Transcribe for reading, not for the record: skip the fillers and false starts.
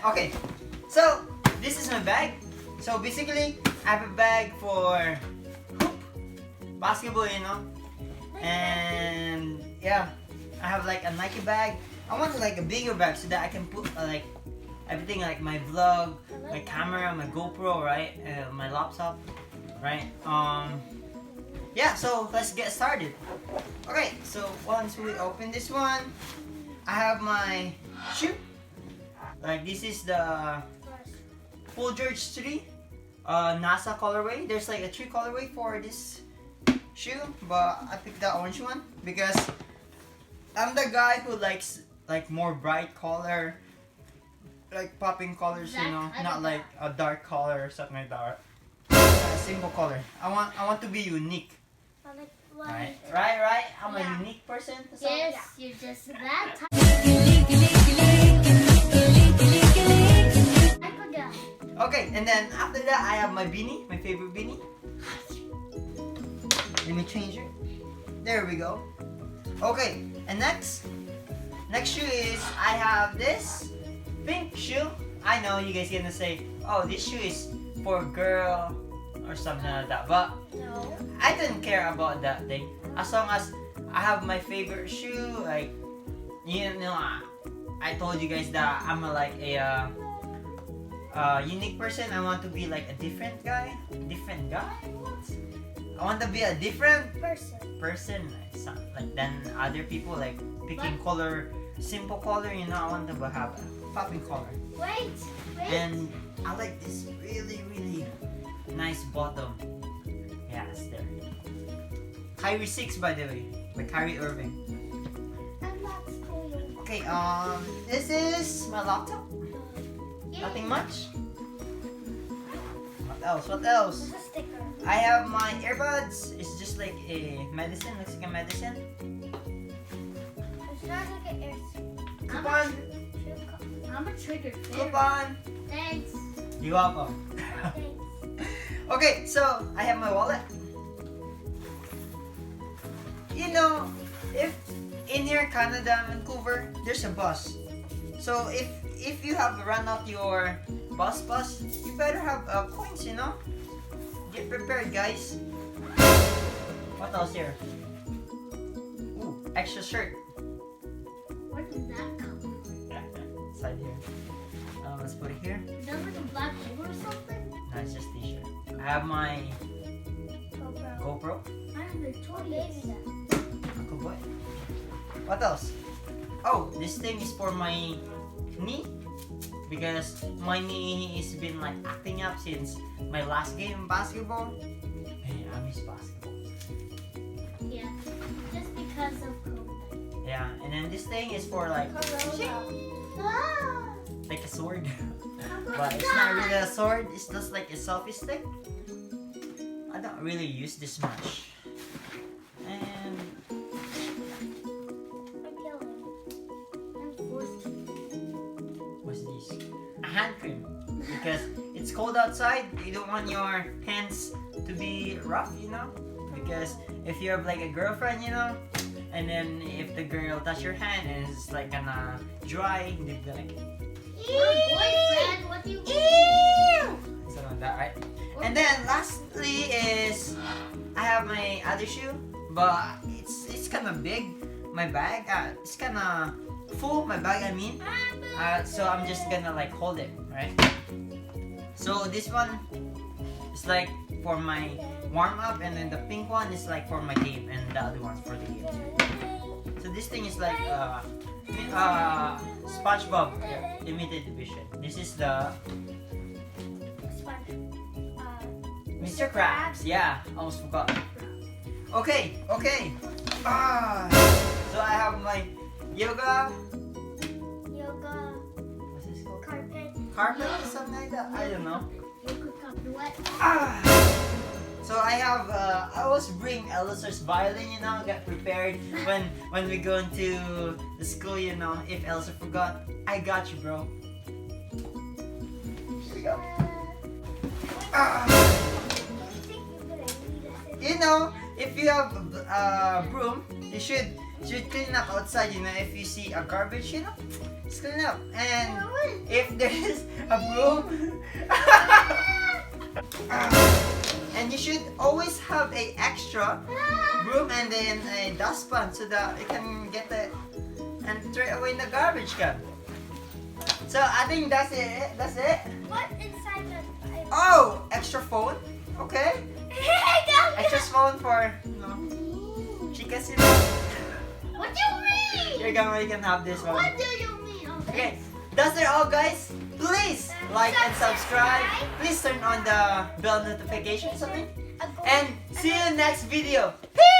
Okay, so this is my bag. So basically, I have a bag for basketball, and yeah, I have like a Nike bag. I want like a bigger bag so that I can put like everything, like my vlog, my camera, my GoPro, right, my laptop, right. Yeah. So let's get started. Okay. So once we open this one, I have my shoe. Like this is the Full George 3 NASA colorway. There's like a 3 colorway for this shoe, but I picked the orange one because I'm the guy who likes like more bright color, like popping colors, not like a dark color or something like that. A simple color. I want to be unique. Right. I'm a unique person. Yes, you're just that type. Okay, and then after that, I have my beanie, my favorite beanie. Let me change it. There we go. Okay, and next shoe is I have this pink shoe. I know you guys gonna say, oh, this shoe is for girl or something like that, but No. I don't care about that thing. As long as I have my favorite shoe, like I told you guys that I'm a unique person. I want to be like a different guy. Different guy? What? I want to be a different person like than other people, like picking color, simple color. I want to have a popping color. Wait. And I like this really nice bottom. Yeah, it's there. Kyrie 6, by the way, by Kyrie Irving. I'm not cool. Okay, this is my laptop. Nothing much. What else? There's a sticker. I have my earbuds. It's just like a medicine. Looks like a medicine. It's not like an air. Coupon. I'm a triggered fan. Coupon. Thanks. You're welcome. Okay, so I have my wallet. If in here, Canada, Vancouver, there's a bus. So if you have run out your bus, you better have coins, Get prepared, guys. What else here? Ooh, extra shirt. Where did that come from? Side here. Let's put it here. Is that like a black hole or something? No, it's just t-shirt. I have my GoPro. I have the toys. Uncle boy. What else? Oh, this thing is for my knee, because my knee has been like acting up since my last game in basketball. Hey, I miss basketball. Yeah, just because of COVID. Yeah, and then this thing is for like Ah! a sword. But it's not really a sword, it's just like a selfie stick. I don't really use this much. And I'm killing. I'm forced to. what's this? A hand cream. Because it's cold outside, you don't want your hands to be rough, Because if you have like a girlfriend, and then if the girl touch your hand and it's like gonna dry, they'd be like, Boyfriend, what do you something like that, right? And then lastly is I have my other shoe, but it's kind of big. My bag, it's kind of full. My bag, I mean. So I'm just gonna like hold it, right? So this one is like for my warm up, and then the pink one is like for my game, and the other one's for the game too. So this thing is like SpongeBob limited edition. This is the Mr. Krabs. Yeah, almost forgot. Okay. So I have my yoga. What's this called? Carpet or something like that. I don't know. So I have I always bring Elsa's violin, get prepared when we go into the school, if Elsa forgot, I got you, bro. Here we go. If you have a broom, you should should clean up outside, you know, if you see a garbage, you know, just clean up. And if there is a broom, and you should always have a extra broom and then a dustpan so that you can get it and throw it away in the garbage can. So I think that's it. That's it. What's inside the Oh, extra phone. Okay. Extra phone for chicas, you know. What do you mean? You can have this one. What do you mean? Okay, that's it all, guys. Please like and subscribe. Please turn on the bell notification something. And see you next video. Peace.